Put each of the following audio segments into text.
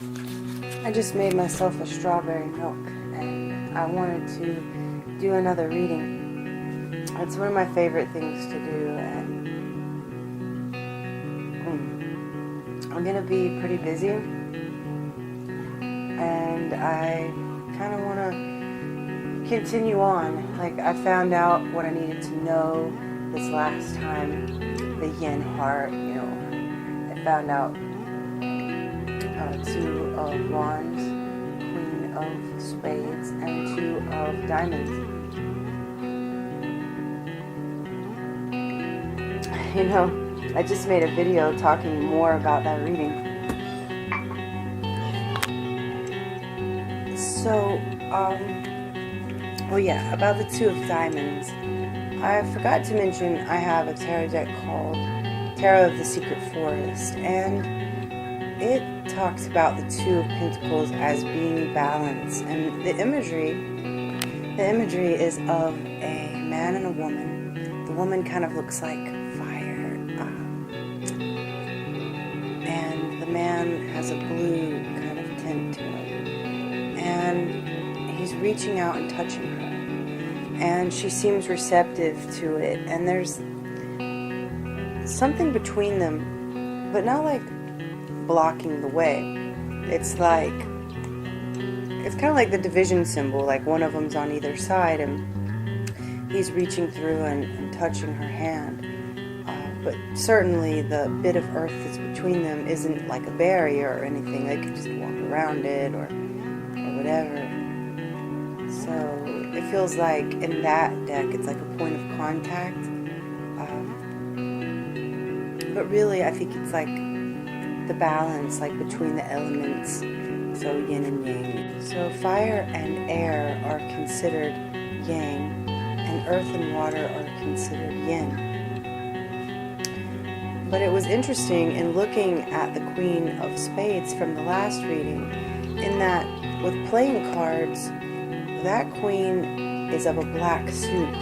I just made myself a strawberry milk, and I wanted to do another reading. It's one of my favorite things to do, and I'm going to be pretty busy, and I kind of want to continue on. Like, I found out what I needed to know this last time, the yin heart, I found out Two of Wands, Queen of Spades, and Two of Diamonds. I just made a video talking more about that reading. So, about the Two of Diamonds. I forgot to mention I have a tarot deck called Tarot of the Secret Forest, and it talks about the Two of Pentacles as being balanced, and the imagery is of a man and a woman. The woman kind of looks like fire, and the man has a blue kind of tint to it, and he's reaching out and touching her, and she seems receptive to it, and there's something between them, but not like blocking the way. It's kind of like the division symbol, like one of them's on either side, and he's reaching through and touching her hand. But certainly the bit of earth that's between them isn't like a barrier or anything. They could just walk around it or whatever. So it feels like in that deck it's like a point of contact. But really I think it's like the balance, like between the elements, so yin and yang. So fire and air are considered yang, and earth and water are considered yin. But it was interesting in looking at the Queen of Spades from the last reading, in that with playing cards, that queen is of a black suit,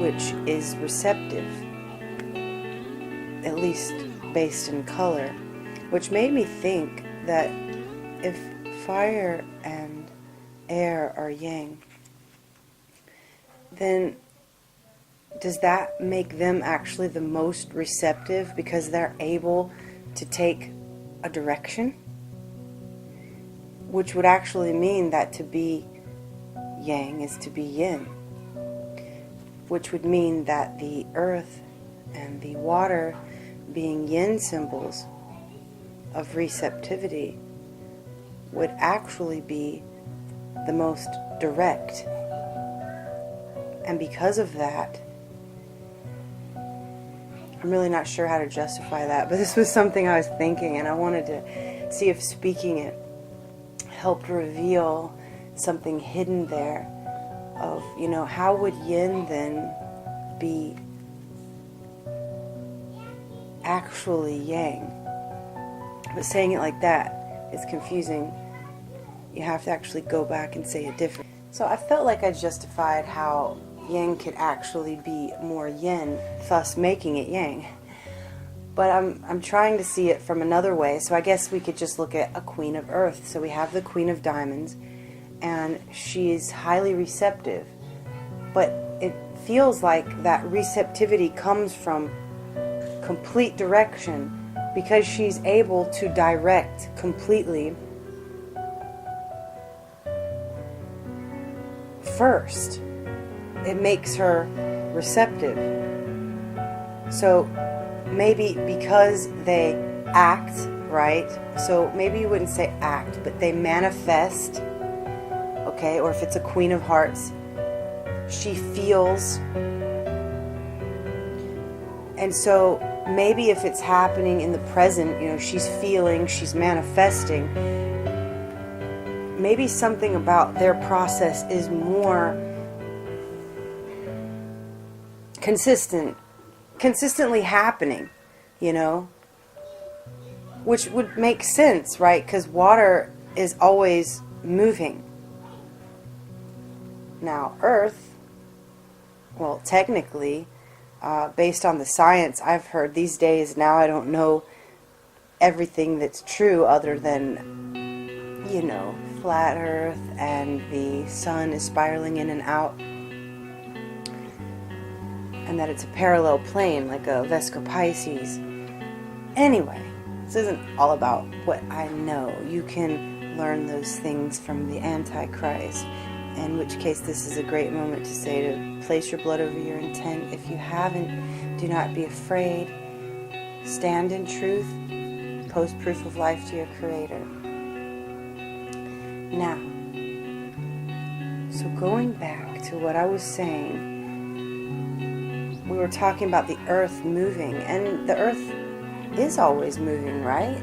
which is receptive, at least based in color. Which made me think that if fire and air are yang, then does that make them actually the most receptive because they're able to take a direction? Which would actually mean that to be yang is to be yin. Which would mean that the earth and the water, being yin symbols of receptivity, would actually be the most direct. And because of that, I'm really not sure how to justify that, but this was something I was thinking, and I wanted to see if speaking it helped reveal something hidden there of, how would yin then be actually yang? But saying it like that is confusing. You have to actually go back and say it different. So I felt like I justified how yang could actually be more yin, thus making it yang. But I'm trying to see it from another way. So I guess we could just look at a Queen of Earth. So we have the Queen of Diamonds, and she's highly receptive. But it feels like that receptivity comes from complete direction, because she's able to direct completely first. It makes her receptive. So maybe because they act, right? So maybe you wouldn't say act, but they manifest, okay? Or if it's a Queen of Hearts, she feels. And so maybe if it's happening in the present, she's feeling, she's manifesting, maybe something about their process is more consistently happening, which would make sense, right? Because water is always moving. Now, earth, well, technically, based on the science I've heard these days, now I don't know everything that's true other than, you know, flat earth and the sun is spiraling in and out, and that it's a parallel plane like a Vesca Pisces. Anyway, this isn't all about what I know. You can learn those things from the Antichrist, in which case this is a great moment to say to place your blood over your intent. If you haven't, do not be afraid. Stand in truth. Post proof of life to your Creator. Now, so going back to what I was saying, we were talking about the earth moving, and the earth is always moving, right?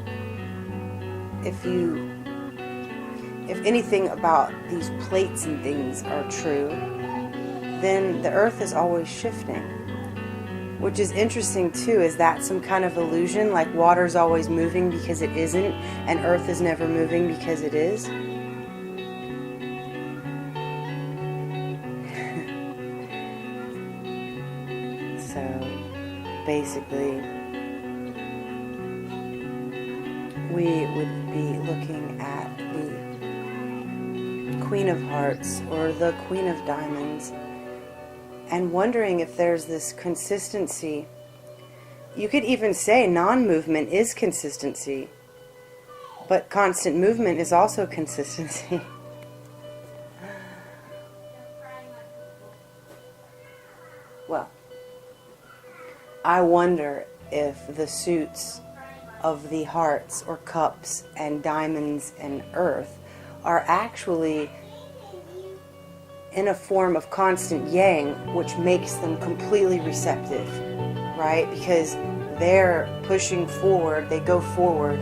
If anything about these plates and things are true, then the earth is always shifting. Which is interesting too. Is that some kind of illusion? Like water's always moving because it isn't, and earth is never moving because it is? So basically, we would be looking at the Queen of Hearts or the Queen of Diamonds and wondering if there's this consistency. You could even say non-movement is consistency, but constant movement is also consistency. Well, I wonder if the suits of the hearts or cups and diamonds and earth are actually in a form of constant yang, which makes them completely receptive, right? Because they're pushing forward, they go forward,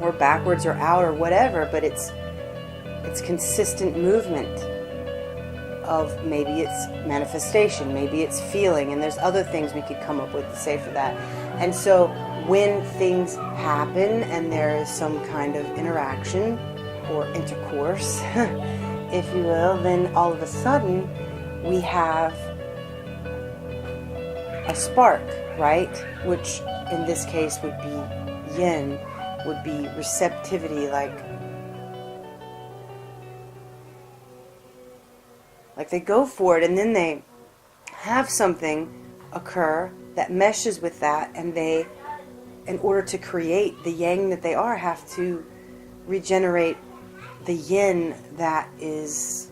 or backwards or out or whatever, but it's consistent movement of, maybe it's manifestation, maybe it's feeling, and there's other things we could come up with to say for that. And so when things happen and there is some kind of interaction or intercourse, if you will, then all of a sudden we have a spark, right? Which in this case would be yin, would be receptivity, like they go for it, and then they have something occur that meshes with that, and they, in order to create the yang that they are, have to regenerate the yin that is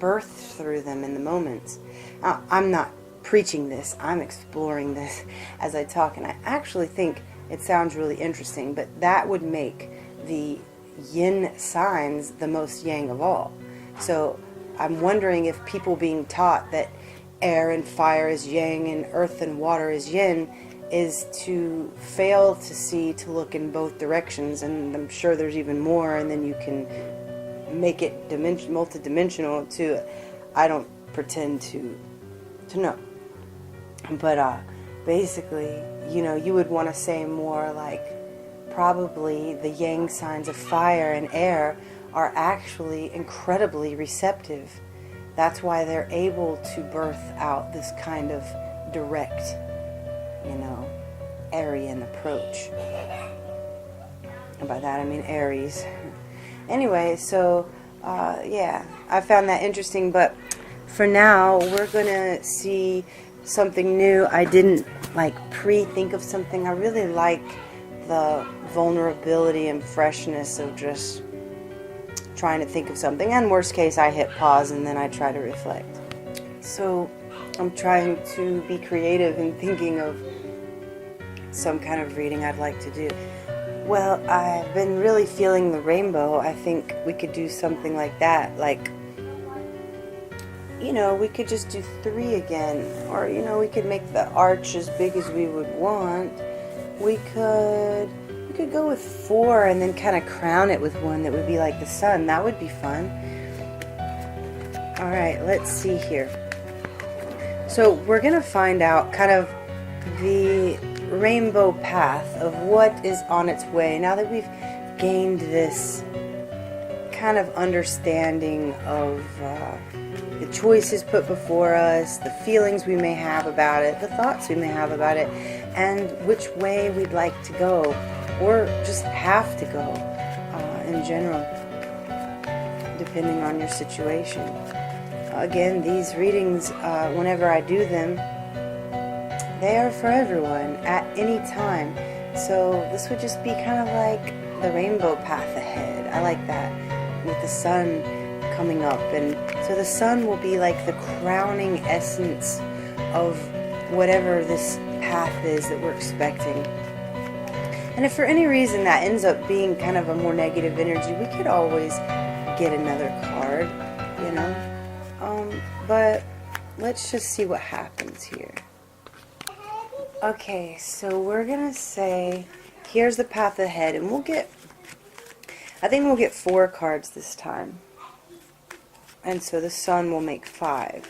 birthed through them in the moment. Now, I'm not preaching this, I'm exploring this as I talk, and I actually think it sounds really interesting, but that would make the yin signs the most yang of all. So I'm wondering if people being taught that air and fire is yang and earth and water is yin is to fail to see, to look in both directions, and I'm sure there's even more, and then you can make it multidimensional too. I don't pretend to know, but basically, you know, you would want to say more like probably the yang signs of fire and air are actually incredibly receptive. That's why they're able to birth out this kind of direct, you know, Aryan approach. And by that I mean Aries. Anyway, so yeah, I found that interesting, but for now we're gonna see something new. I didn't like pre-think of something. I really like the vulnerability and freshness of just trying to think of something, and worst case I hit pause and then I try to reflect. So I'm trying to be creative in thinking of some kind of reading I'd like to do. Well, I've been really feeling the rainbow. I think we could do something like that, like, you know, we could just do 3 again, or, you know, we could make the arch as big as we would want. We could go with 4 and then kind of crown it with one that would be like the sun. That would be fun. Alright, let's see here. So we're going to find out kind of the rainbow path of what is on its way now that we've gained this kind of understanding of the choices put before us, the feelings we may have about it, the thoughts we may have about it, and which way we'd like to go, or just have to go in general, depending on your situation. Again, these readings, whenever I do them, they are for everyone at any time. So this would just be kind of like the rainbow path ahead. I like that, with the sun coming up. And so the sun will be like the crowning essence of whatever this path is that we're expecting. And if for any reason that ends up being kind of a more negative energy, we could always get another card, you know. But let's just see what happens here. Okay, so we're gonna say, here's the path ahead, and I think we'll get 4 cards this time. And so the sun will make 5.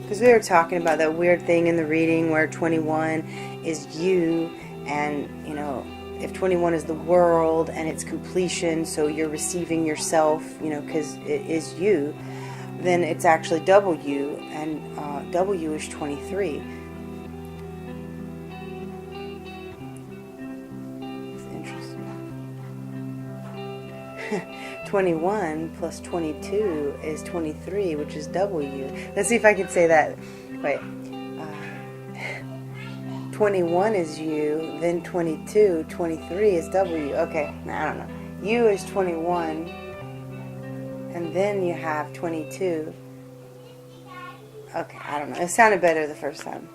Because we were talking about that weird thing in the reading where 21 is you, and, you know, if 21 is the world and it's completion, so you're receiving yourself, you know, because it is you, then it's actually W, and W is 23. It's interesting. 21 plus 22 is 23, which is W. Let's see if I can say that. Wait. 21 is U, then 22, 23 is W. Okay, I don't know. U is 21, and then you have 22. Okay, I don't know. It sounded better the first time.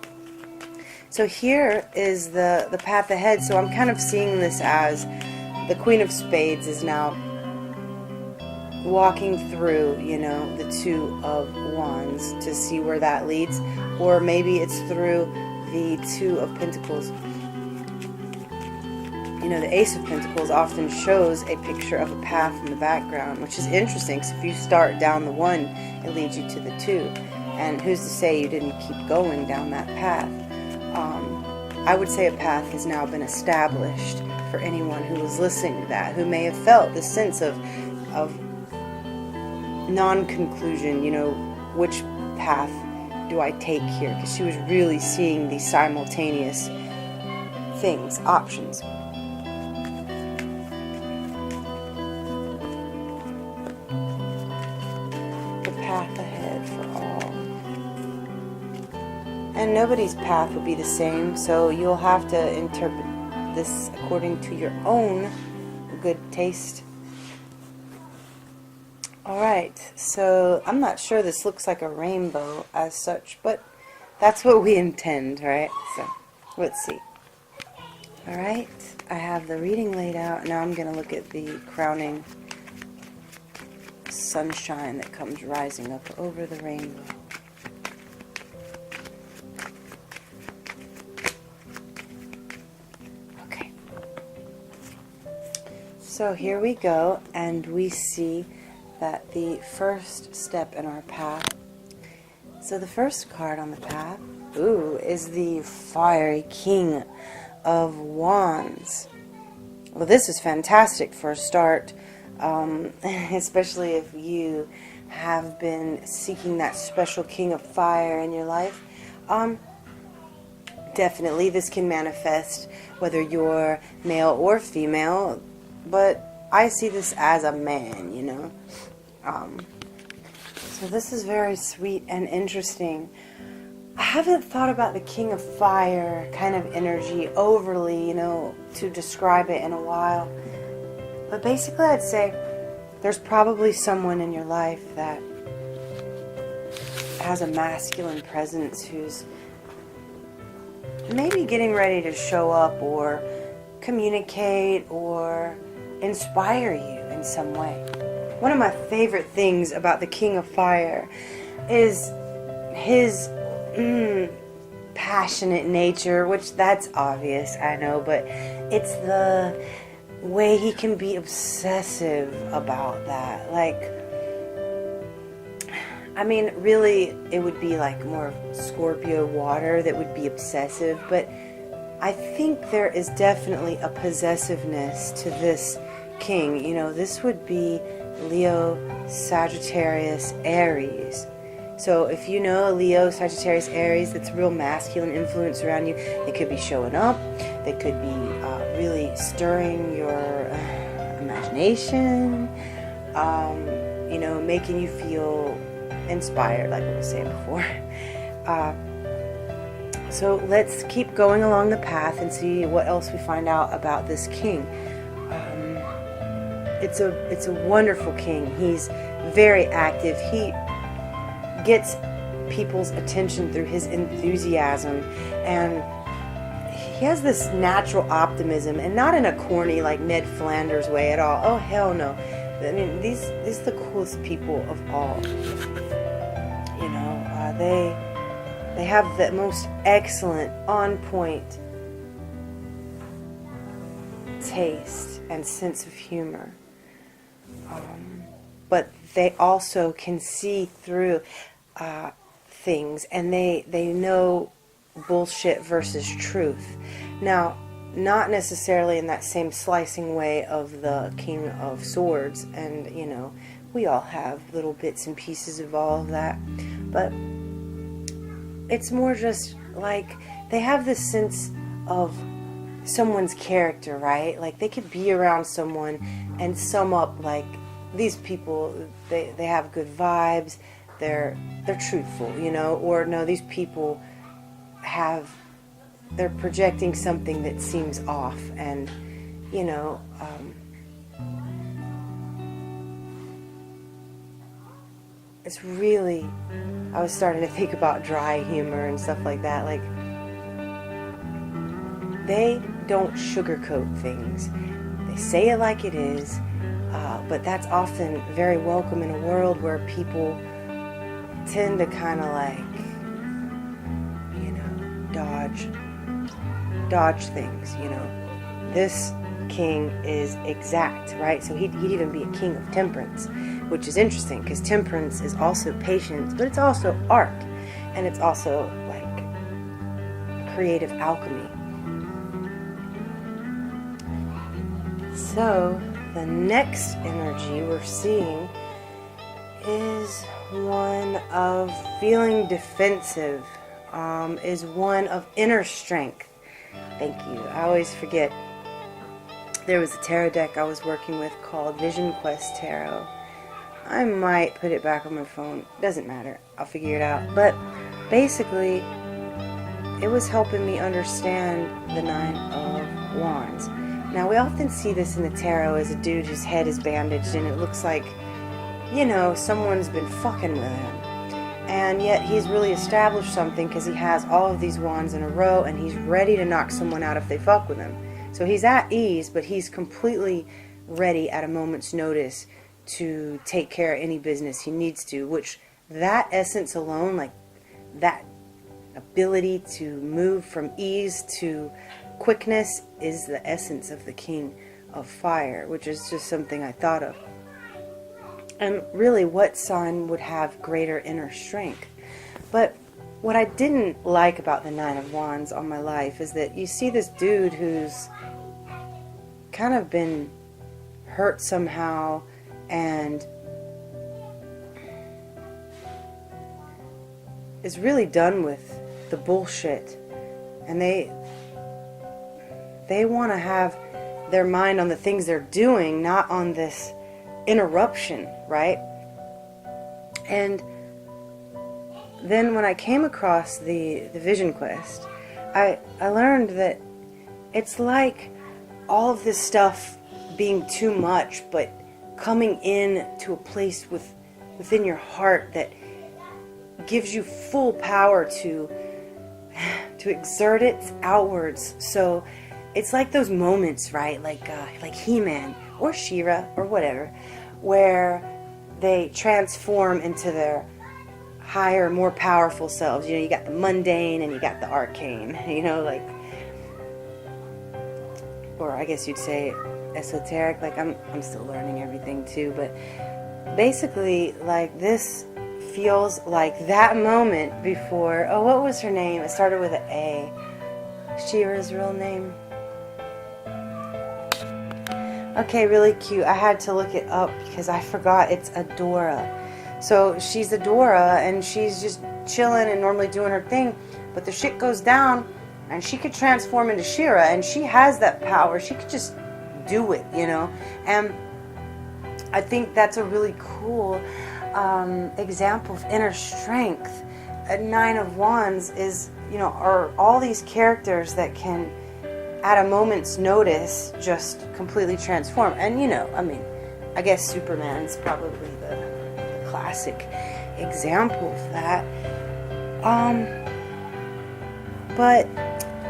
So here is the path ahead. So I'm kind of seeing this as the Queen of Spades is now walking through, you know, the 2 of Wands to see where that leads. Or maybe it's through the 2 of Pentacles. You know, the Ace of Pentacles often shows a picture of a path in the background, which is interesting, because if you start down the 1, it leads you to the 2. And who's to say you didn't keep going down that path? I would say a path has now been established for anyone who was listening to that, who may have felt this sense of non-conclusion, you know, which path do I take here? Because she was really seeing these simultaneous things, options. The path ahead for all. And nobody's path will be the same, so you'll have to interpret this according to your own good taste. Alright, so I'm not sure this looks like a rainbow as such, but that's what we intend, right? So, let's see. Alright, I have the reading laid out. Now I'm going to look at the crowning sunshine that comes rising up over the rainbow. Okay. So here we go, and we see that the first step in our path. So the first card on the path, is the fiery King of Wands. Well, this is fantastic for a start, especially if you have been seeking that special King of Fire in your life. Definitely this can manifest whether you're male or female, but I see this as a man, you know. So this is very sweet and interesting. I haven't thought about the King of Fire kind of energy overly, you know, to describe it in a while. But basically I'd say there's probably someone in your life that has a masculine presence who's maybe getting ready to show up or communicate or inspire you in some way. One of my favorite things about the King of Fire is his passionate nature, which that's obvious, I know, but it's the way he can be obsessive about that. Like, I mean, really, it would be like more Scorpio water that would be obsessive, but I think there is definitely a possessiveness to this king. You know, this would be Leo, Sagittarius, Aries. So if you know a Leo, Sagittarius, Aries that's real masculine influence around you, they could be showing up. They could be really stirring your imagination, you know, making you feel inspired, like I was saying before. So let's keep going along the path and see what else we find out about this king. It's a wonderful king. He's very active. He gets people's attention through his enthusiasm, and he has this natural optimism, and not in a corny like Ned Flanders way at all. Oh hell no. I mean, these are the coolest people of all. You know, they have the most excellent, on point taste and sense of humor. But they also can see through things, and they know bullshit versus truth. Now, not necessarily in that same slicing way of the King of Swords, and you know, we all have little bits and pieces of all of that, but it's more just like they have this sense of someone's character, right? Like they could be around someone and sum up like, these people, they have good vibes, they're truthful, you know, or no, these people they're projecting something that seems off, and you know, it's really, I was starting to think about dry humor and stuff like that. Like, they don't sugarcoat things, they say it like it is. But that's often very welcome in a world where people tend to kind of like, you know, dodge things, you know. This king is exact, right? So he'd even be a king of temperance, which is interesting because temperance is also patience, but it's also art, and it's also like creative alchemy. So the next energy we're seeing is one of feeling defensive, is one of inner strength. Thank you. I always forget. There was a tarot deck I was working with called Vision Quest Tarot. I might put it back on my phone. Doesn't matter. I'll figure it out. But basically, it was helping me understand the Nine of Wands. Now, we often see this in the tarot as a dude whose head is bandaged and it looks like, you know, someone's been fucking with him. And yet he's really established something because he has all of these wands in a row and he's ready to knock someone out if they fuck with him. So he's at ease, but he's completely ready at a moment's notice to take care of any business he needs to, which that essence alone, like that ability to move from ease to quickness, is the essence of the King of Fire, which is just something I thought of. And really, what sign would have greater inner strength? But what I didn't like about the Nine of Wands on my life is that you see this dude who's kind of been hurt somehow and is really done with the bullshit, and they want to have their mind on the things they're doing, not on this interruption, right? And then when I came across the Vision Quest, I learned that it's like all of this stuff being too much, but coming in to a place within your heart that gives you full power to exert it outwards. So it's like those moments, right? Like He-Man or She-Ra or whatever, where they transform into their higher, more powerful selves. You know, you got the mundane and you got the arcane, you know, like, or I guess you'd say esoteric. Like, I'm still learning everything too, but basically, like, this feels like that moment before, oh, what was her name? It started with an A. She-Ra's real name? Okay, really cute. I had to look it up because I forgot it's Adora. So she's Adora and she's just chilling and normally doing her thing, but the shit goes down and she could transform into She-Ra, and she has that power. She could just do it, you know. And I think that's a really cool example of inner strength. A Nine of Wands is, you know, are all these characters that can, at a moment's notice, just completely transform. And, you know, I mean, I guess Superman's probably the classic example of that. But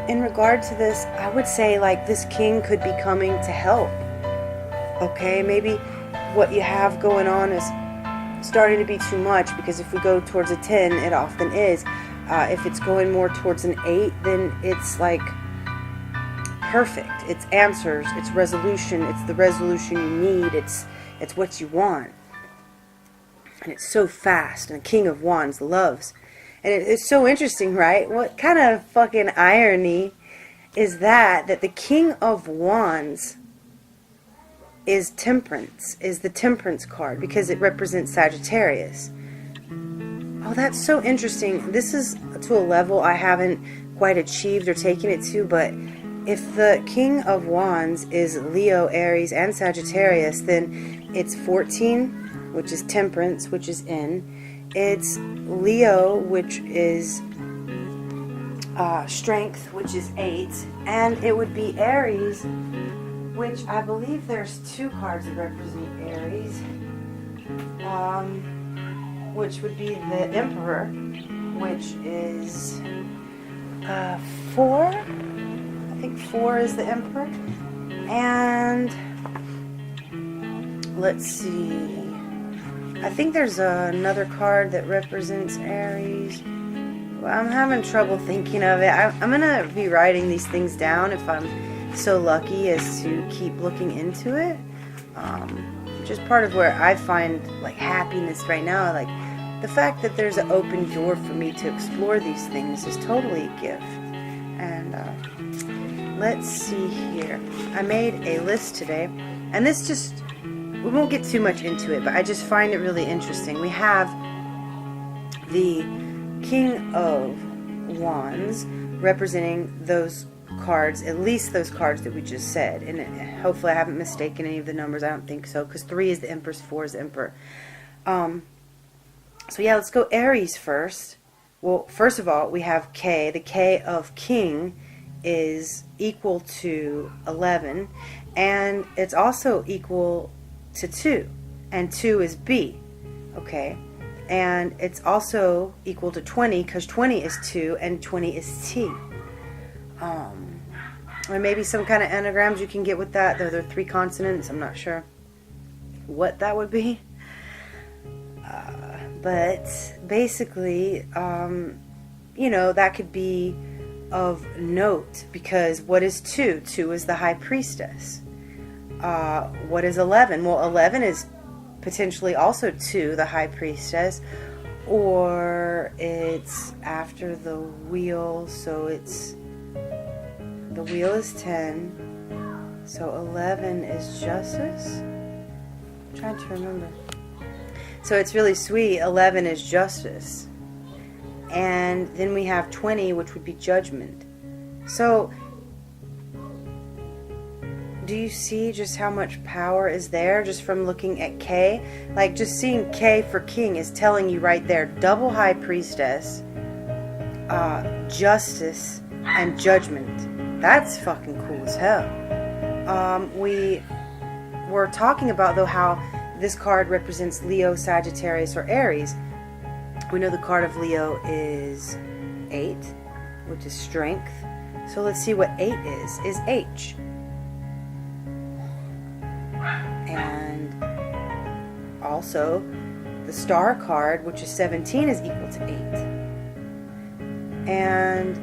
in regard to this, I would say, like, this king could be coming to help. Okay, maybe what you have going on is starting to be too much, because if we go towards a 10, it often is. If it's going more towards an 8, then it's like perfect. It's answers, it's resolution, it's the resolution you need, it's what you want. And it's so fast, and the King of Wands loves. And it's so interesting, right? What kind of fucking irony is that the King of Wands is temperance, is the temperance card, because it represents Sagittarius. Oh, that's so interesting. This is to a level I haven't quite achieved or taken it to, but if the King of Wands is Leo, Aries, and Sagittarius, then it's 14, which is temperance, which is in. It's Leo, which is strength, which is 8. And it would be Aries, which I believe there's 2 cards that represent Aries, which would be the Emperor, which is 4. I think 4 is the Emperor. And let's see, I think there's another card that represents Aries. Well, I'm having trouble thinking of it. I'm going to be writing these things down if I'm so lucky as to keep looking into it. Just part of where I find like happiness right now, like the fact that there's an open door for me to explore these things is totally a gift. And let's see here. I made a list today, and this just, we won't get too much into it, but I just find it really interesting. We have the King of Wands representing those cards, at least those cards that we just said, and hopefully I haven't mistaken any of the numbers. I don't think so, because 3 is the Empress, 4 is the Emperor. So yeah, let's go Aries first. Well, first of all, we have K. The K of King is equal to 11, and it's also equal to 2, and 2 is B. Okay, and it's also equal to 20, because 20 is 2 and 20 is T. Or maybe some kind of anagrams you can get with that, though there are 3 consonants. I'm not sure what that would be. But basically, you know, that could be of note, because what is 2? 2 is the High Priestess. What is 11? Well, 11 is potentially also 2, the High Priestess, or it's after the wheel, so it's, the wheel is 10, so 11 is Justice. I'm trying to remember. So it's really sweet. 11 is Justice. And then we have 20, which would be Judgment. So do you see just how much power is there just from looking at K? Like, just seeing K for King is telling you right there, double High Priestess, Justice, and Judgment. That's fucking cool as hell. We were talking about, though, how this card represents Leo, Sagittarius, or Aries. We know the card of Leo is 8, which is strength. So let's see what 8 is. Is H. And also, the star card, which is 17, is equal to 8. And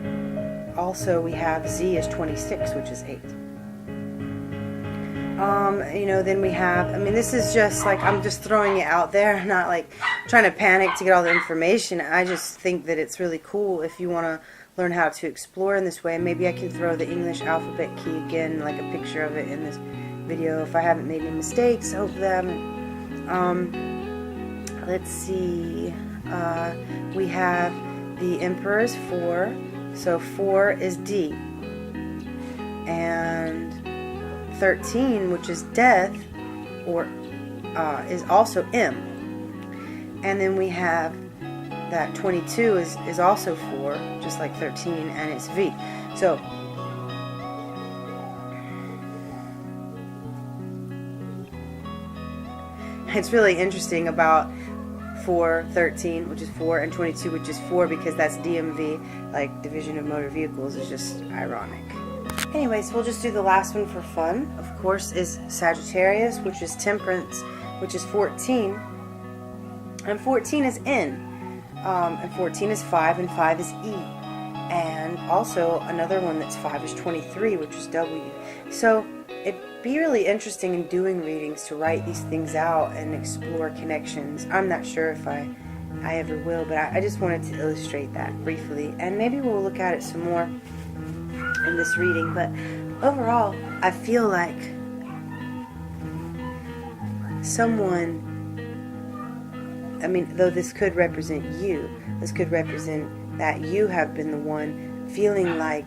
also we have Z is 26, which is 8. You know, then we have, I mean, this is just like, I'm just throwing it out there, not like trying to panic to get all the information. I just think that it's really cool if you want to learn how to explore in this way. Maybe I can throw the English alphabet key again, like a picture of it in this video if I haven't made any mistakes. Hopefully I haven't. Let's see. We have the Emperor's 4. So 4 is D. And 13, which is death, or is also M. And then we have that 22 is also 4, just like 13, and it's V. So it's really interesting about 4, 13, which is 4, and 22, which is 4, because that's DMV, like Division of Motor Vehicles, is just ironic. Anyways, we'll just do the last one for fun. Of course, is Sagittarius, which is Temperance, which is 14. And 14 is N. And 14 is 5, and 5 is E. And also, another one that's 5 is 23, which is W. So, it'd be really interesting in doing readings to write these things out and explore connections. I'm not sure if I ever will, but I just wanted to illustrate that briefly. And maybe we'll look at it some more in this reading. But overall, I feel like someone, I mean, though this could represent you, this could represent that you have been the one feeling like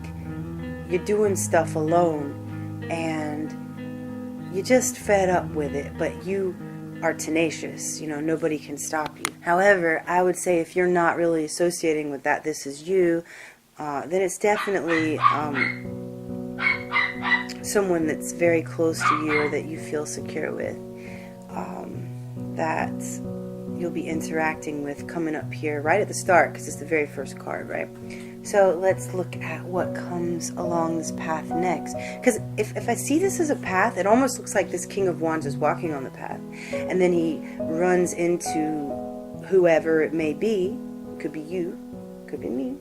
you're doing stuff alone and you're just fed up with it, but you are tenacious. You know, nobody can stop you. However, I would say if you're not really associating with that, this is you, then it's definitely someone that's very close to you or that you feel secure with, that you'll be interacting with coming up here right at the start, because it's the very first card, right? So let's look at what comes along this path next. Because if I see this as a path, it almost looks like this King of Wands is walking on the path. And then he runs into whoever it may be. Could be you. Could be me.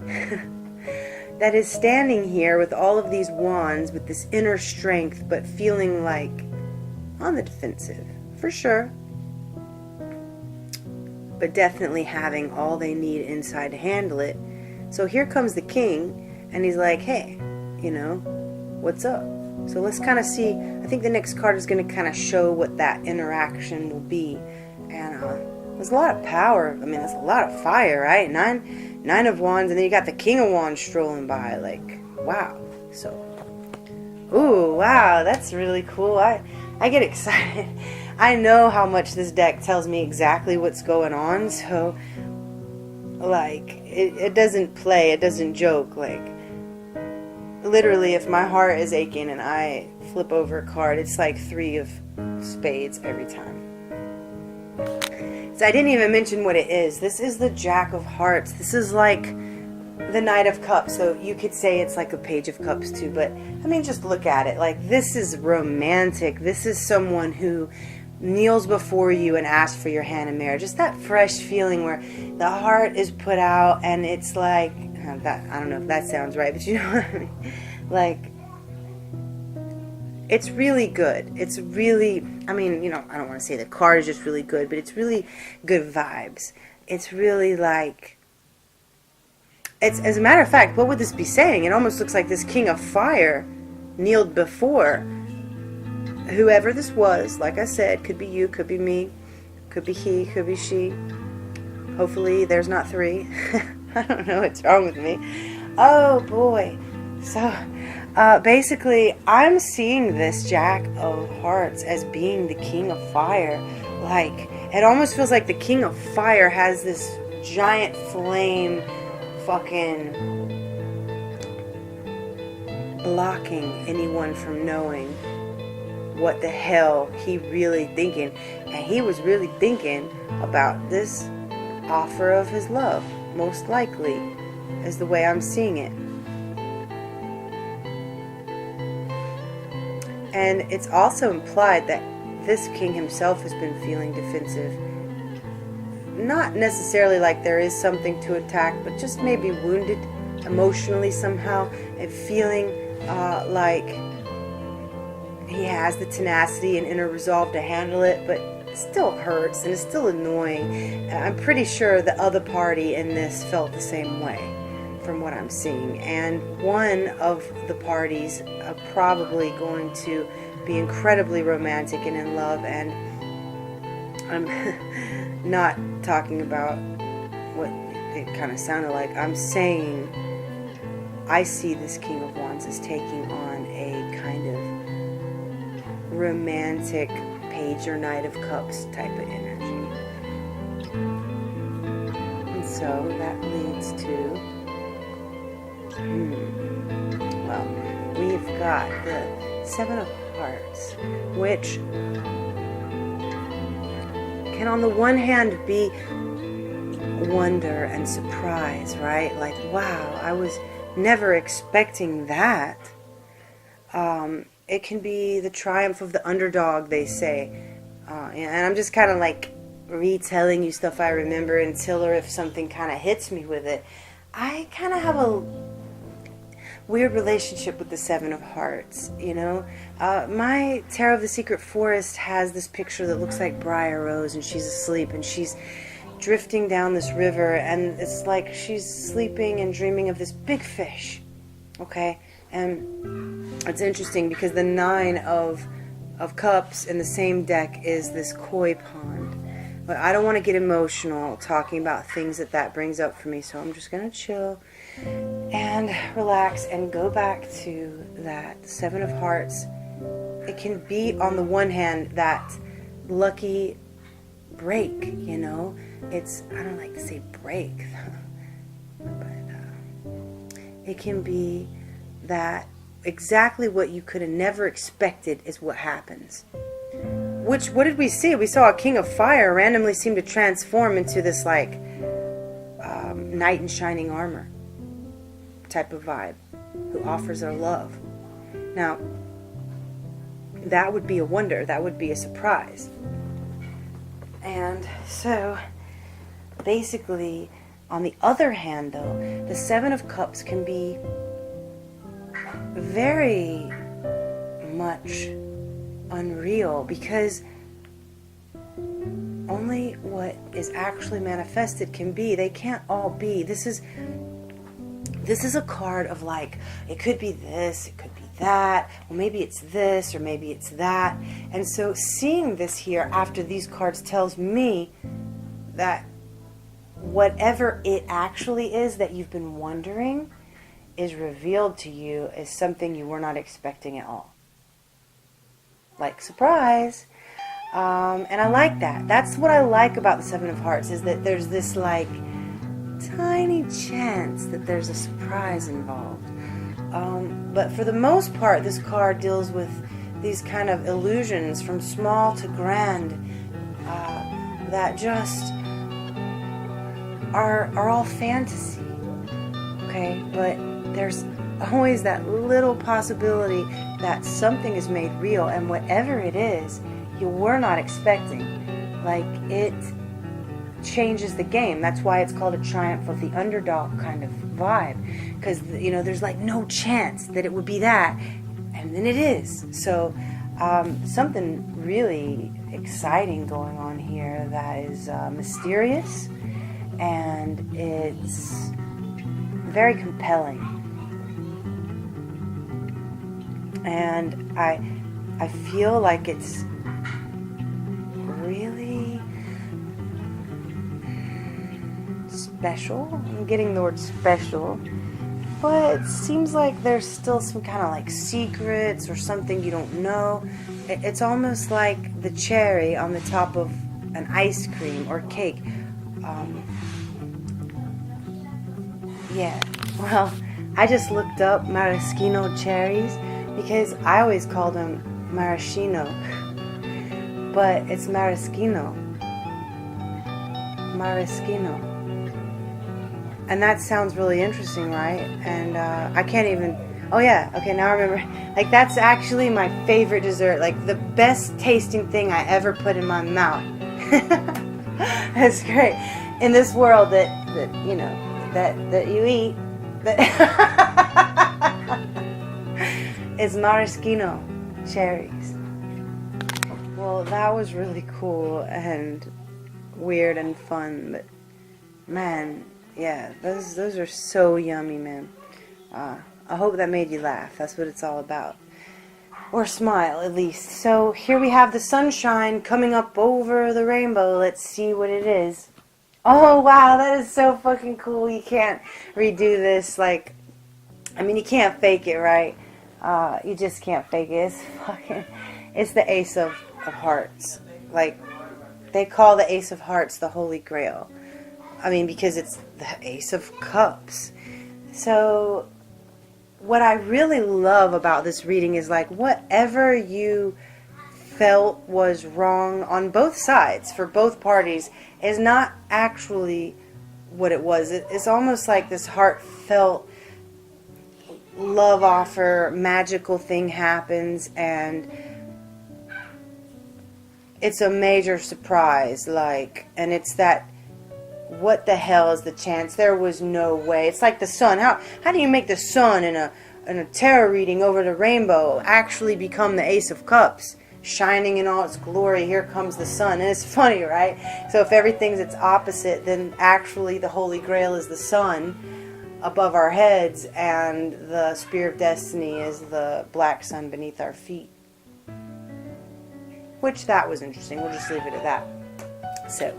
That is standing here with all of these wands, with this inner strength, but feeling like on the defensive. For sure. But definitely having all they need inside to handle it. So here comes the king, and he's like, hey, you know, what's up? So let's kind of see. I think the next card is going to kind of show what that interaction will be. And there's a lot of power. I mean, there's a lot of fire, right? Nine of Wands, and then you got the King of Wands strolling by. Like, wow. So, ooh, wow, that's really cool. I get excited. I know how much this deck tells me exactly what's going on, so like it doesn't play, it doesn't joke. Like literally, if my heart is aching and I flip over a card, it's like 3 of spades every time. So I didn't even mention what it is. This is the Jack of Hearts. This is like the Knight of Cups, so you could say it's like a Page of Cups too, but I mean, just look at it. Like, this is romantic. This is someone who kneels before you and asks for your hand in marriage. Just that fresh feeling where the heart is put out, and it's like, I don't know if that sounds right, but you know what I mean? Like, it's really good. It's really, I mean, you know, I don't want to say the card is just really good, but it's really good vibes. It's really like, it's, as a matter of fact, what would this be saying? It almost looks like this King of Fire kneeled before whoever this was. Like I said, could be you, could be me, could be he, could be she. Hopefully there's not 3. I don't know what's wrong with me. Oh boy. So basically, I'm seeing this Jack of Hearts as being the King of Fire. Like, it almost feels like the King of Fire has this giant flame fucking blocking anyone from knowing what the hell he really thinking. And he was really thinking about this offer of his love, most likely, is the way I'm seeing it. And it's also implied that this king himself has been feeling defensive. Not necessarily like there is something to attack, but just maybe wounded emotionally somehow, and feeling like he has the tenacity and inner resolve to handle it, but it still hurts and it's still annoying. And I'm pretty sure the other party in this felt the same way, from what I'm seeing. And one of the parties are probably going to be incredibly romantic and in love. And I'm not talking about what it kind of sounded like. I'm saying I see this King of Wands as taking on a kind of romantic Page or Knight of Cups type of energy. And so that leads to, well, we've got the Seven of Hearts, which can on the one hand be wonder and surprise, right? Like, wow, I was never expecting that. It can be the triumph of the underdog, they say. And I'm just kind of like retelling you stuff I remember until or if something kind of hits me with it. I kind of have a weird relationship with the Seven of Hearts, you know. My Tarot of the Secret Forest has this picture that looks like Briar Rose, and she's asleep, and she's drifting down this river, and it's like she's sleeping and dreaming of this big fish, okay? And it's interesting because the Nine of Cups in the same deck is this koi pond. But I don't want to get emotional talking about things that brings up for me, so I'm just going to chill and relax and go back to that Seven of Hearts. It can be, on the one hand, that lucky break, you know. It's, I don't like to say break, but it can be that exactly what you could have never expected is what happens. Which, what did we see? We saw a King of Fire randomly seem to transform into this like knight in shining armor type of vibe who offers her love. Now, that would be a wonder. That would be a surprise. And so, basically, on the other hand, though, the Seven of Cups can be very much unreal, because only what is actually manifested can be. They can't all be. This is a card of like, it could be this, it could be that, well, maybe it's this, or maybe it's that. And so seeing this here after these cards tells me that whatever it actually is that you've been wondering is revealed to you as something you were not expecting at all. Like, surprise. And I like that. That's what I like about the Seven of Hearts, is that there's this like tiny chance that there's a surprise involved. But for the most part, this card deals with these kind of illusions from small to grand that just are all fantasy. Okay? But there's always that little possibility that something is made real, and whatever it is, you were not expecting. Like, it changes the game. That's why it's called a triumph of the underdog kind of vibe, because, you know, there's like no chance that it would be that, and then it is. So something really exciting going on here that is mysterious, and it's very compelling. And I feel like it's really special. I'm getting the word special, but it seems like there's still some kind of like secrets or something you don't know. It's almost like the cherry on the top of an ice cream or cake. Yeah, well, I just looked up maraschino cherries because I always called them maraschino, but it's maraschino. Maraschino. And that sounds really interesting, right? And I can't even, oh yeah, okay, now I remember. Like, that's actually my favorite dessert, like the best tasting thing I ever put in my mouth. That's great. In this world that you know, that you eat, that is maraschino cherries. Well, that was really cool and weird and fun, but man, yeah, those are so yummy, man. I hope that made you laugh. That's what it's all about. or smile at least. So here we have the sunshine coming up over the rainbow. Let's see what it is. Oh wow, that is so fucking cool. You can't redo this. Like, I mean, you can't fake it, right? You just can't fake it. It's the Ace of Hearts. Like, they call the Ace of Hearts the Holy Grail. I mean, because it's the Ace of Cups. So what I really love about this reading is, like, whatever you felt was wrong on both sides, for both parties, is not actually what it was. It's almost like this heartfelt love offer, magical thing happens, and it's a major surprise, like, and it's that, what the hell is the chance? There was no way. It's like the sun. How do you make the sun in a tarot reading over the rainbow actually become the Ace of Cups, shining in all its glory? Here comes the sun. And it's funny, right? So if everything's its opposite, then actually the Holy Grail is the sun above our heads, and the Spear of Destiny is the black sun beneath our feet. Which, that was interesting. We'll just leave it at that. So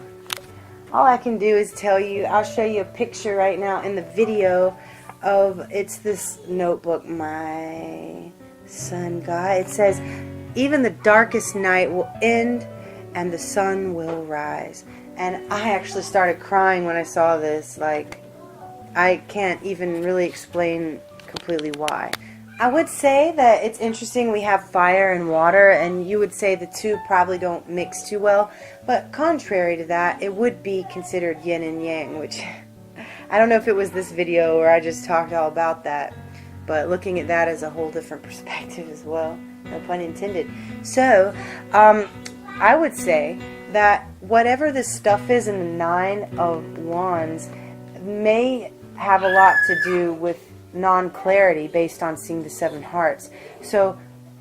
all I can do is tell you, I'll show you a picture right now in the video of, it's this notebook my son got. It says, even the darkest night will end and the sun will rise. And I actually started crying when I saw this. Like, I can't even really explain completely why. I would say that it's interesting, we have fire and water, and you would say the two probably don't mix too well, but contrary to that, it would be considered yin and yang, which I don't know if it was this video or I just talked all about that, but looking at that as a whole different perspective as well, no pun intended. So I would say that whatever this stuff is in the Nine of Wands may have a lot to do with non-clarity based on seeing the Seven Hearts. So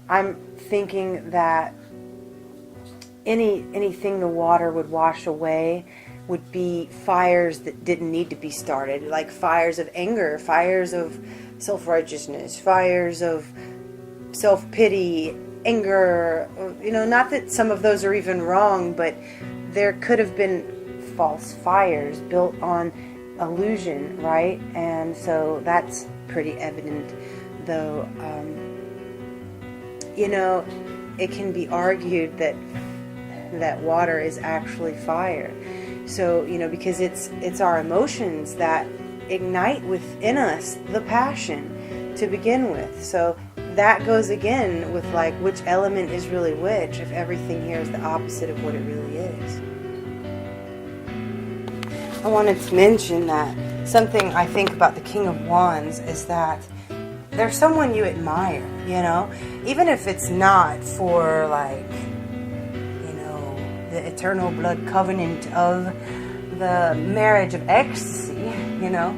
I'm thinking that anything the water would wash away would be fires that didn't need to be started, like fires of anger, fires of self-righteousness, fires of self-pity, anger, you know, not that some of those are even wrong, but there could have been false fires built on illusion, right? And so that's pretty evident, though. You know, it can be argued that water is actually fire. So, you know, because it's our emotions that ignite within us the passion to begin with. So that goes again with, like, which element is really which, if everything here is the opposite of what it really is. I wanted to mention that something I think about the King of Wands is that there's someone you admire, you know, even if it's not for, like, you know, the eternal blood covenant of the marriage of ecstasy, you know,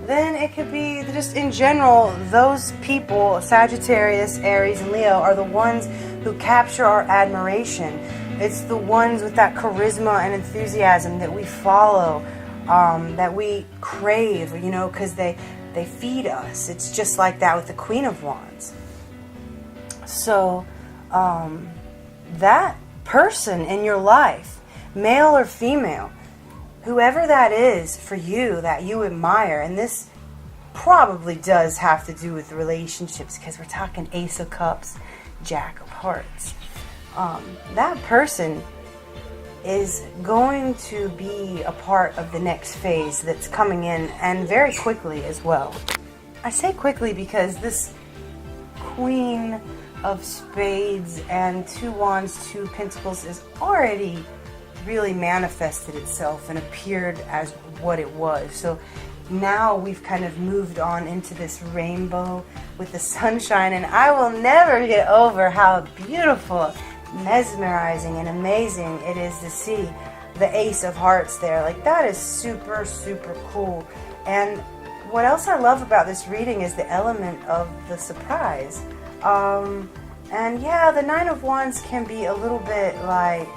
then it could be just in general, those people, Sagittarius, Aries, and Leo, are the ones who capture our admiration. It's the ones with that charisma and enthusiasm that we follow, that we crave, you know, because they feed us. It's just like that with the Queen of Wands. So that person in your life, male or female, whoever that is for you that you admire, and this probably does have to do with relationships because we're talking Ace of Cups, Jack of Hearts. That person is going to be a part of the next phase that's coming in, and very quickly as well. I say quickly because this Queen of Spades and Two Wands, Two Pentacles is already really manifested itself and appeared as what it was. So now we've kind of moved on into this rainbow with the sunshine, and I will never get over how beautiful, mesmerizing, and amazing it is to see the Ace of Hearts there. Like, that is super, super cool. And what else I love about this reading is the element of the surprise. And yeah, the Nine of Wands can be a little bit like,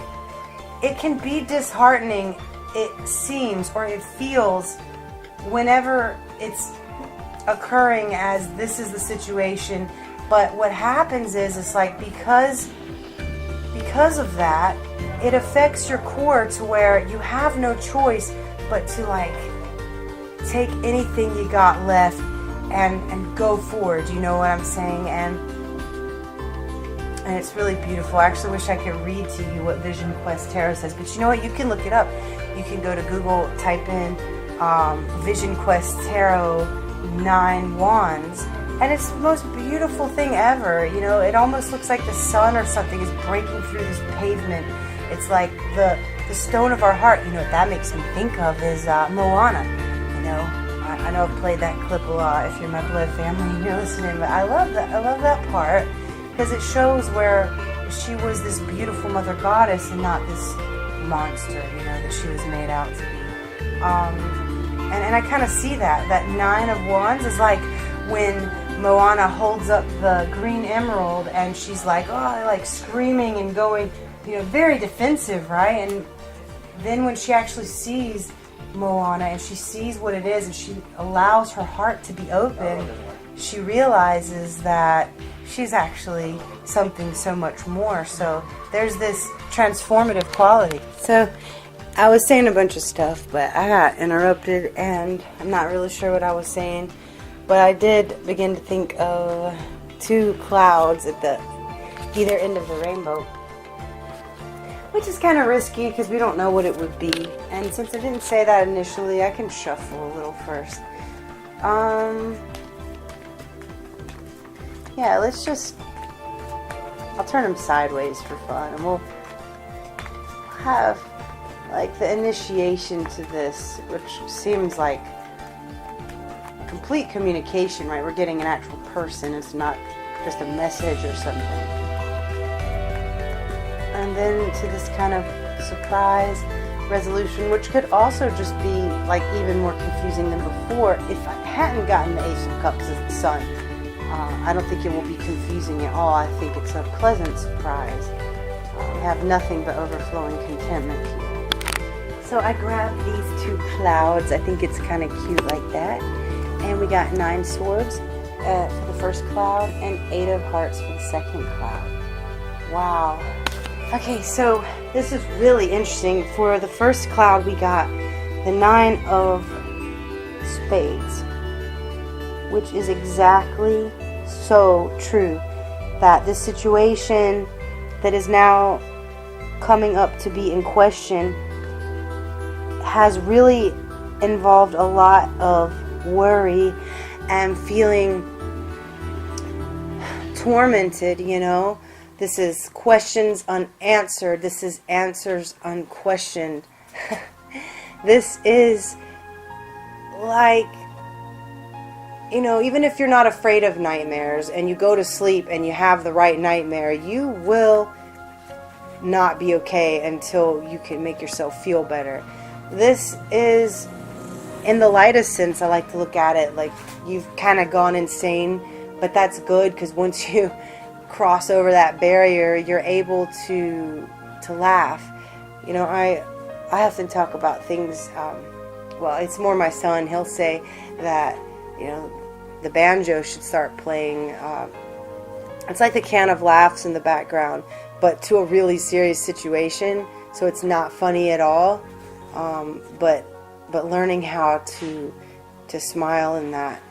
it can be disheartening, it seems, or it feels, whenever it's occurring as this is the situation But what happens is, it's like, because of that, it affects your core to where you have no choice but to like take anything you got left and go forward, you know what I'm saying? And it's really beautiful. I actually wish I could read to you what Vision Quest Tarot says, but you know what? You can look it up. You can go to Google, type in Vision Quest Tarot 9 Wands, and it's the most beautiful thing ever. You know, it almost looks like the sun or something is breaking through this pavement. It's like the stone of our heart. You know what that makes me think of is Moana. You know, I know I've played that clip a lot. If you're my blood family and you're listening, but I love that part, because it shows where she was this beautiful mother goddess and not this monster, you know, that she was made out to be. And I kind of see that 9 of Wands is like when Moana holds up the green emerald and she's like, oh, like screaming and going, you know, very defensive, right? And then when she actually sees Moana and she sees what it is and she allows her heart to be open, she realizes that she's actually something so much more. So there's this transformative quality. So I was saying a bunch of stuff, but I got interrupted and I'm not really sure what I was saying. But I did begin to think of 2 clouds at the either end of the rainbow, which is kind of risky because we don't know what it would be. And since I didn't say that initially, I can shuffle a little first. Yeah, let's just, I'll turn them sideways for fun, and we'll have like the initiation to this, which seems like complete communication, right? We're getting an actual person, it's not just a message or something. And then to this kind of surprise resolution, which could also just be like even more confusing than before if I hadn't gotten the Ace of Cups as the sun. I don't think it will be confusing at all. I think it's a pleasant surprise. We have nothing but overflowing contentment here. So I grabbed these 2 clouds. I think it's kind of cute like that. And we got 9 swords for the first cloud and 8 of hearts for the second cloud. Wow. Okay, so this is really interesting. For the first cloud, we got the 9 of spades, which is exactly so true. That this situation that is now coming up to be in question has really involved a lot of worry and feeling tormented, you know. This is questions unanswered. This is answers unquestioned. This is like, you know, even if you're not afraid of nightmares and you go to sleep and you have the right nightmare, you will not be okay until you can make yourself feel better. This is, in the lightest sense, I like to look at it like you've kind of gone insane, but that's good because once you cross over that barrier, you're able to laugh. You know, I often talk about things, well, it's more my son. He'll say that, you know, the banjo should start playing. It's like the can of laughs in the background, but to a really serious situation, so it's not funny at all. But learning how to smile in that,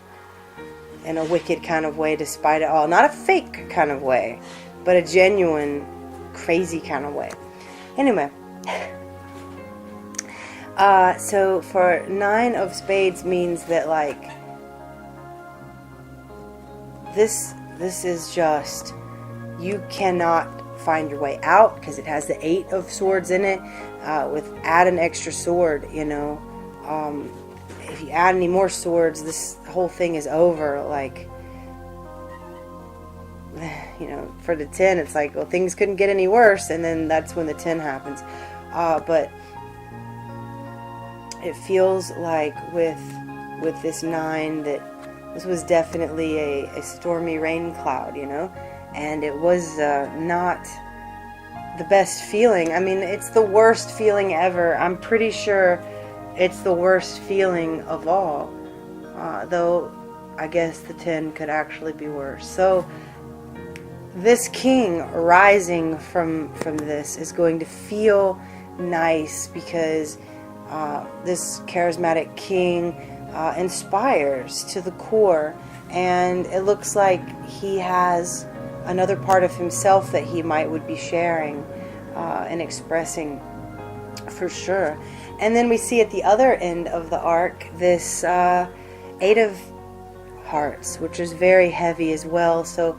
in a wicked kind of way, despite it all. Not a fake kind of way, but a genuine, crazy kind of way. Anyway, so for 9 of spades means that, like, this is just, you cannot find your way out because it has the 8 of swords in it. Add an extra sword, you know. If you add any more swords, this whole thing is over. Like, you know, for the 10, it's like, well, things couldn't get any worse, and then that's when the 10 happens. But it feels like with this 9 that this was definitely a stormy rain cloud, you know, and it was not the best feeling. I mean, it's the worst feeling ever. I'm pretty sure it's the worst feeling of all, though I guess the 10 could actually be worse. So this king rising from this is going to feel nice, because this charismatic king inspires to the core, and it looks like he has another part of himself that he would be sharing and expressing for sure. And then we see at the other end of the arc this Eight of Hearts, which is very heavy as well. So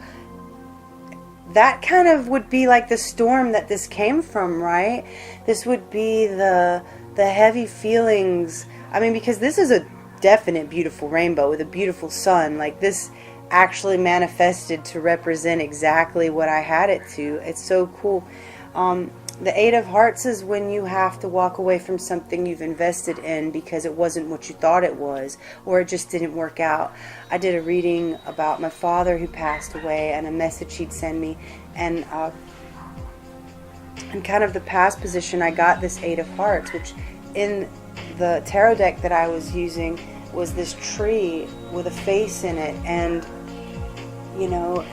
that kind of would be like the storm that this came from, right? This would be the heavy feelings. I mean, because this is a definite beautiful rainbow with a beautiful sun. Like, this actually manifested to represent exactly what I had it to. It's so cool. The Eight of Hearts is when you have to walk away from something you've invested in because it wasn't what you thought it was, or it just didn't work out. I did a reading about my father who passed away, and a message he'd send me, and in kind of the past position I got this Eight of Hearts, which in the tarot deck that I was using was this tree with a face in it, and you know,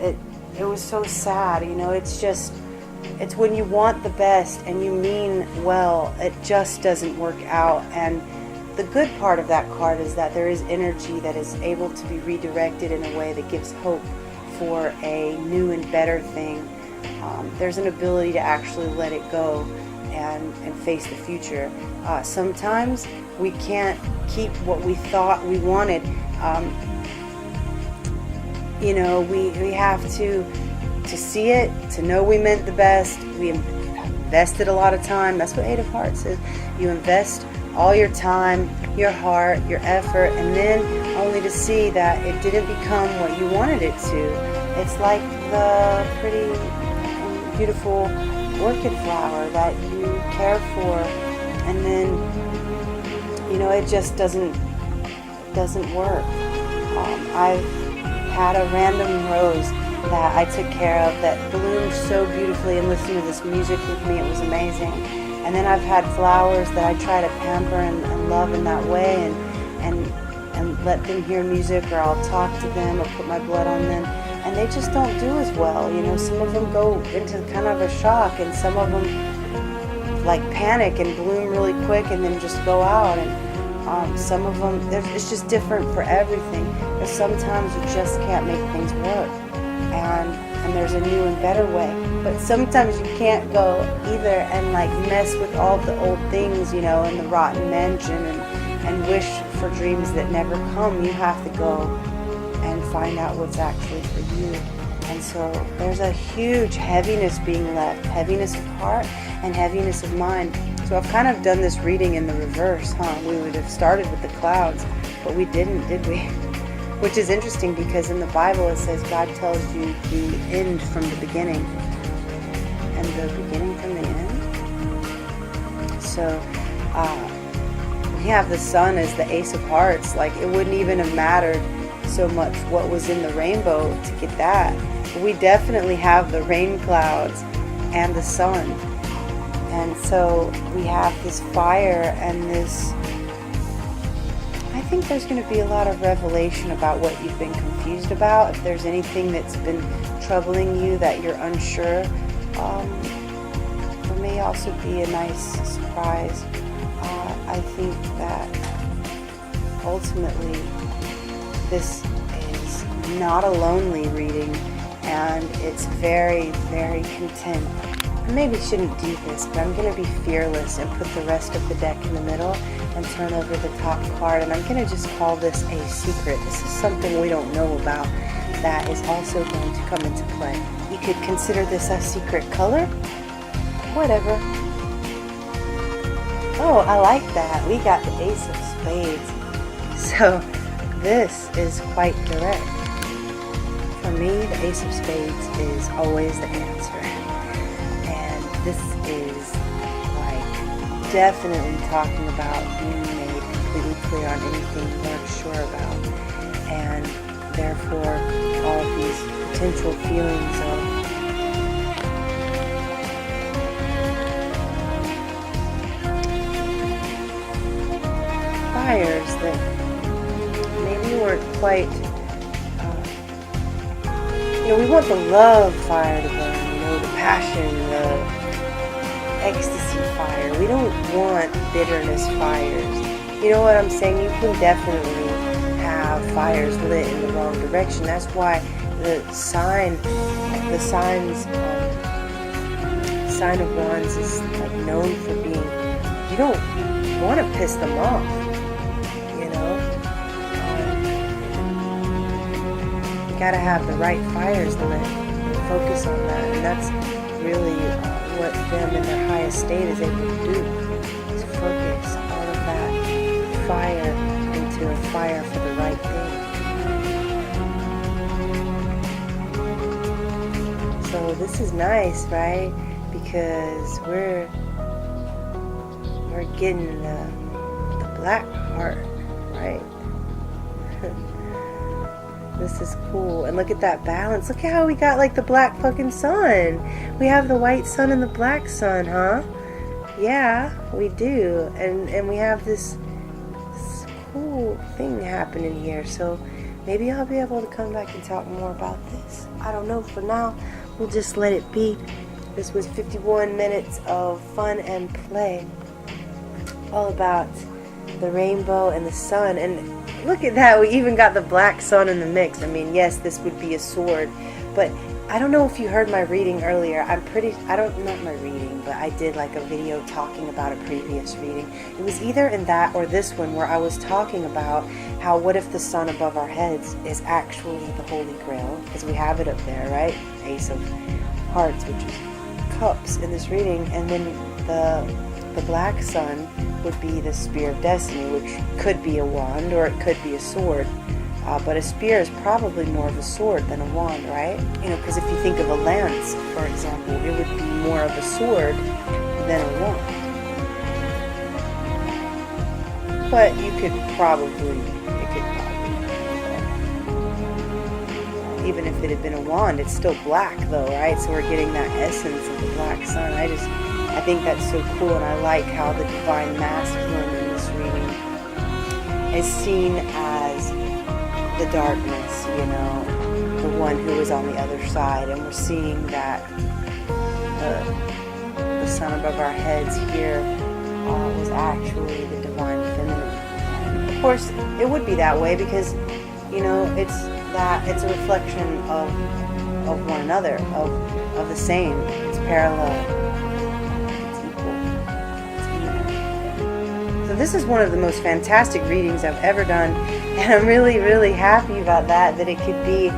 it was so sad. You know, it's when you want the best and you mean well, it just doesn't work out. And the good part of that card is that there is energy that is able to be redirected in a way that gives hope for a new and better thing. There's an ability to actually let it go and face the future. Sometimes we can't keep what we thought we wanted. You know, we have to see it, to know we meant the best. We invested a lot of time. That's what Eight of Hearts is. You invest all your time, your heart, your effort, and then only to see that it didn't become what you wanted it to. It's like the pretty, beautiful orchid flower that you care for, and then, you know, it just doesn't work. I've had a random rose that I took care of that bloomed so beautifully, and listened to this music with me. It was amazing. And then I've had flowers that I try to pamper and love in that way, and let them hear music, or I'll talk to them or put my blood on them, and they just don't do as well. You know, some of them go into kind of a shock, and some of them like panic and bloom really quick and then just go out. And some of them, it's just different for everything. There's sometimes you just can't make things work. And there's a new and better way, but sometimes you can't go either and like mess with all the old things, you know, in the rotten mansion, and wish for dreams that never come. You have to go and find out what's actually for you. And so there's a huge heaviness being left, heaviness of heart and heaviness of mind. So I've kind of done this reading in the reverse, We would have started with the clouds, but we didn't, did we? Which is interesting, because in the Bible it says God tells you the end from the beginning and the beginning from the end. So we have the sun as the Ace of Hearts. Like, it wouldn't even have mattered so much what was in the rainbow to get that. But we definitely have the rain clouds and the sun. And so we have this fire and this... I think there's going to be a lot of revelation about what you've been confused about. If there's anything that's been troubling you that you're unsure, for me also be a nice surprise. I think that ultimately this is not a lonely reading, and it's very, very content. I maybe shouldn't do this, but I'm going to be fearless and put the rest of the deck in the middle and turn over the top card, and I'm going to just call this a secret. This is something we don't know about that is also going to come into play. You could consider this a secret color. Whatever. Oh, I like that. We got the Ace of Spades. So this is quite direct. For me, the Ace of Spades is always the answer. And this is definitely talking about being made completely clear on anything you weren't sure about, and therefore all of these potential feelings of fires that maybe weren't quite you know, we want the love fire to burn, you know, the passion, the ecstasy fire. We don't want bitterness fires. You know what I'm saying? You can definitely have fires lit in the wrong direction. That's why the sign of wands is like known for being, you don't want to piss them off, you know. You gotta have the right fires lit and focus on that, and that's really what them in their highest state is able to do, is focus all of that fire into a fire for the right thing. So this is nice, right? Because we're getting the black part, right? This is cool. And look at that balance. Look at how we got like the black fucking sun. We have the white sun and the black sun, huh? Yeah, we do. And we have this cool thing happening here. So maybe I'll be able to come back and talk more about this. I don't know. For now, we'll just let it be. This was 51 minutes of fun and play. All about the rainbow and the sun. And look at that, we even got the black sun in the mix. I mean, yes, this would be a sword, but I don't know if you heard my reading earlier. Not my reading, but I did like a video talking about a previous reading. It was either in that or this one where I was talking about how what if the sun above our heads is actually the Holy Grail, because we have it up there, right? Ace of Hearts, which is cups in this reading, and then the black sun would be the spear of destiny, which could be a wand or it could be a sword. But a spear is probably more of a sword than a wand, right? You know, because if you think of a lance, for example, it would be more of a sword than a wand. But you could probably, even if it had been a wand, it's still black though, right? So we're getting that essence of the black sun. I think that's so cool, and I like how the divine masculine in this reading is seen as the darkness, you know, the one who is on the other side, and we're seeing that the sun above our heads here was actually the divine feminine. And of course, it would be that way because, you know, it's a reflection of one another, of the same. It's parallel. This is one of the most fantastic readings I've ever done, and I'm really, really happy about that it could be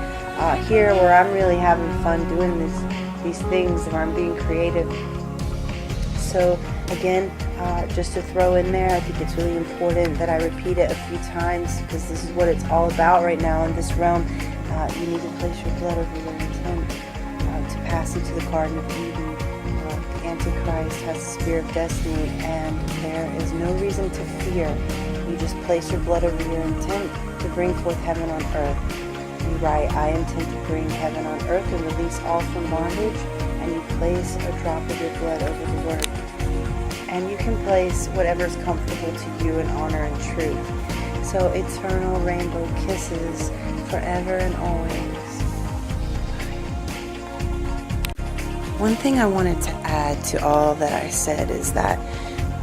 here where I'm really having fun doing these things, where I'm being creative. So again, just to throw in there, I think it's really important that I repeat it a few times, because this is what it's all about right now in this realm. You need to place your blood over your intent to pass into the Garden of Eden. Antichrist has the spear of destiny, and there is no reason to fear. You just place your blood over your intent to bring forth heaven on earth. You write, I intend to bring heaven on earth and release all from bondage, and you place a drop of your blood over the word. And you can place whatever is comfortable to you in honor and truth. So eternal rainbow kisses forever and always. One thing I wanted to add to all that I said is that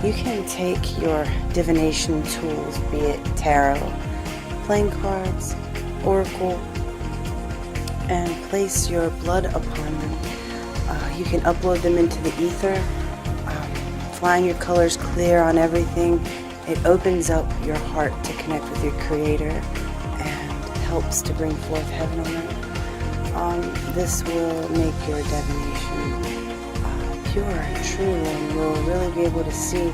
you can take your divination tools, be it tarot, playing cards, oracle, and place your blood upon them. You can upload them into the ether, flying your colors clear on everything. It opens up your heart to connect with your Creator and helps to bring forth heaven on earth. This will make your divination pure and true, and you'll really be able to see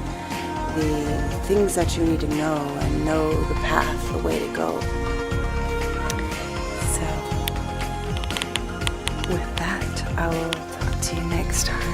the things that you need to know and know the path, the way to go. So, with that, I will talk to you next time.